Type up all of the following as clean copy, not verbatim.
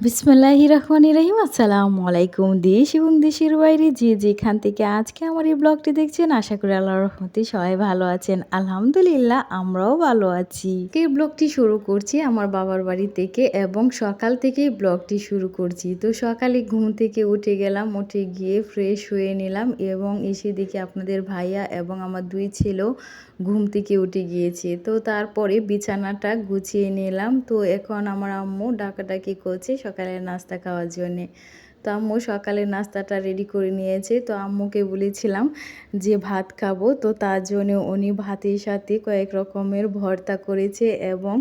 বিসমিল্লাহির রহমানির রহিম। আসসালামু আলাইকুম। দেশ এবং দেশের বাইরে যে যেখান থেকে আজকে আমার এই ব্লগটি দেখছেন, আশা করি আল্লাহর রহমতে সবাই ভালো আছেন। আলহামদুলিল্লাহ, আমরাও ভালো আছি। এই ব্লগটি শুরু করছি আমার বাবার বাড়ি থেকে এবং সকাল থেকেই ব্লগটি শুরু করছি। তো সকালে ঘুম থেকে উঠে গেলাম, উঠে গিয়ে ফ্রেশ হয়ে নিলাম এবং এসে দেখি আপনাদের ভাইয়া এবং আমার দুই ছেলেও ঘুম থেকে উঠে গিয়েছে। তো তারপরে বিছানাটা গুছিয়ে নিলাম। তো এখন আমার আম্মু ডাকাডাকি করছে সকালের নাস্তা খাওয়ার জন্যে। তো আম্মু সকালের নাস্তাটা রেডি করে নিয়েছে। তো আম্মুকে বলেছিলাম যে ভাত খাবো, তো তার জন্য উনি ভাতের সাথে কয়েক রকমের ভর্তা করেছে এবং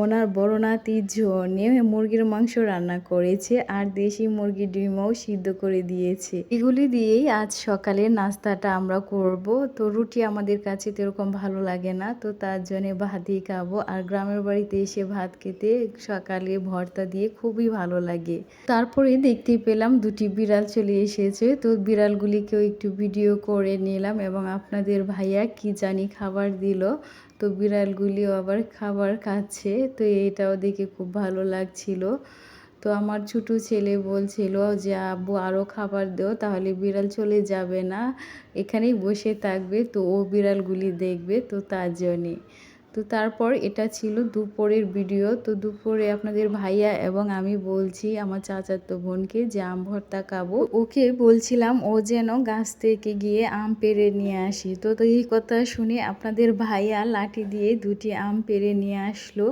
ওনার বড় নাতির জন্যে মুরগির মাংস রান্না করেছে আর দেশি মুরগির ডিমও সিদ্ধ করে দিয়েছে। এগুলি দিয়েই আজ সকালের নাস্তাটা আমরা করব। তো রুটি আমাদের কাছে তো এরকম ভালো লাগে না, তো তার জন্য ভাতই খাবো। আর গ্রামের বাড়িতে এসে ভাত খেতে সকালে ভর্তা দিয়ে খুবই ভালো লাগে। তারপরে দেখতে পেলাম দুটি বিড়াল চলে এসেছে। তো বিড়ালগুলিকেও একটু ভিডিও করে নিলাম এবং আপনাদের ভাইয়া কি জানি খাবার দিল। তো বিড়ালগুলিও আবার খাবার খাচ্ছে। তো এটাও দেখে খুব ভালো লাগছিল। তো আমার ছোটো ছেলে বলছিল যে আব্বু আরও খাবার দাও, তাহলে বিড়াল চলে যাবে না, এখানেই বসে থাকবে। তো ও বিড়ালগুলি দেখবে, তো তার জন্যে। তো তারপর এটা ছিল দুপুরের ভিডিও। তো দুপুরে আপনাদের ভাইয়া এবং আমি বলছি আমার চাচাতো বোনকে যে আম ভর্তা খাবো। ওকে বলছিলাম ও যেন গাছ থেকে গিয়ে আম পেড়ে নিয়ে আসি। তো এই কথা শুনে আপনাদের ভাইয়া লাঠি দিয়ে দুটি আম পেড়ে নিয়ে আসলো।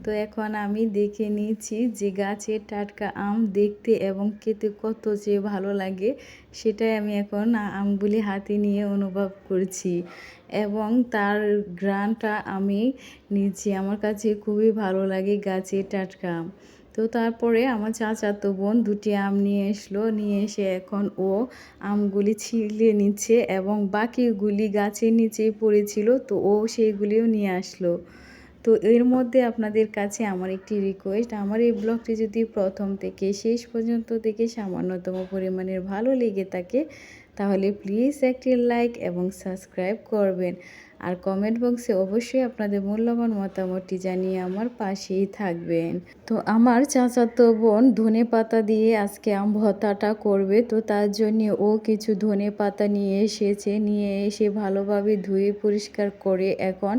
তো এখন আমি দেখে নিয়েছি যে গাছের টাটকা আম দেখতে এবং খেতে কত যে ভালো লাগে, সেটাই আমি এখন আমগুলি হাতে নিয়ে অনুভব করছি এবং তার ঘ্রাণটা আমি নিচ্ছি। আমার কাছে খুবই ভালো লাগে গাছের টাটকা আম। তো তারপরে আমার চাচাতো বোন দুটি আম নিয়ে এসলো, নিয়ে এসে এখন ও আমগুলি ছিলে নিচ্ছে এবং বাকিগুলি গাছের নিচেই পড়েছিল, তো ও সেইগুলিও নিয়ে আসলো। তো এর মধ্যে আপনাদের কাছে আমার একটি রিকোয়েস্ট, আমার এই ব্লগটি যদি প্রথম থেকে শেষ পর্যন্ত দেখে সামান্যতম পরিমাণের ভালো লেগে থাকে, তাহলে প্লিজ একটি লাইক এবং সাবস্ক্রাইব করবেন। আর কমেন্ট বক্সে অবশ্যই আপনাদের মূল্যবান মতামতটি জানিয়ে আমার পাশেই থাকবেন। তো আমার চাচাতো বোন ধনে পাতা দিয়ে আজকে আম ভর্তাটা করবে। তো তার জন্য ও কিছু ধনে পাতা নিয়ে এসেছে, নিয়ে এসে ভালোভাবে ধুয়ে পরিষ্কার করে এখন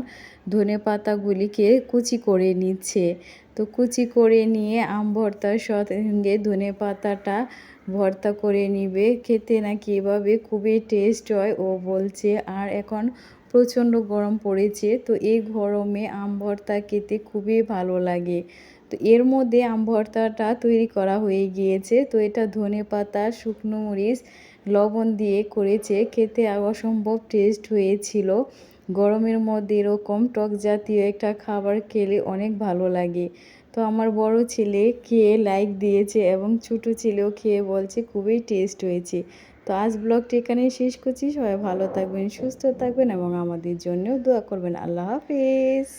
ধনে পাতাগুলিকে কুচি করে নিচ্ছে। তো কুচি করে নিয়ে আম ভর্তার সঙ্গে ধনে পাতাটা ভর্তা করে নিবে। খেতে নাকি এভাবে খুবই টেস্ট হয় ও বলছে। আর এখন প্রচণ্ড গরম পড়েছে, তো এই গরমে আম ভর্তা খেতে খুবই ভালো লাগে। তো এর মধ্যে আম ভর্তাটা তৈরি করা হয়ে গিয়েছে। তো এটা ধনেপাতা, শুকনো মরিচ, লবণ দিয়ে করেছে, খেতে অসম্ভব টেস্ট হয়েছিল। গরমের মধ্যে এরকম টক জাতীয় একটা খাবার খেলে অনেক ভালো লাগে। তো আমার বড় ছেলে খেয়ে লাইক দিয়েছে এবং ছোটো ছেলেও খেয়ে বলছে খুবই টেস্ট হয়েছে। তো আজ ব্লগটি এখানেই শেষ করছি। সবাই ভালো থাকবেন, সুস্থ থাকবেন এবং আমাদের জন্যও দোয়া করবেন। আল্লাহ হাফেজ।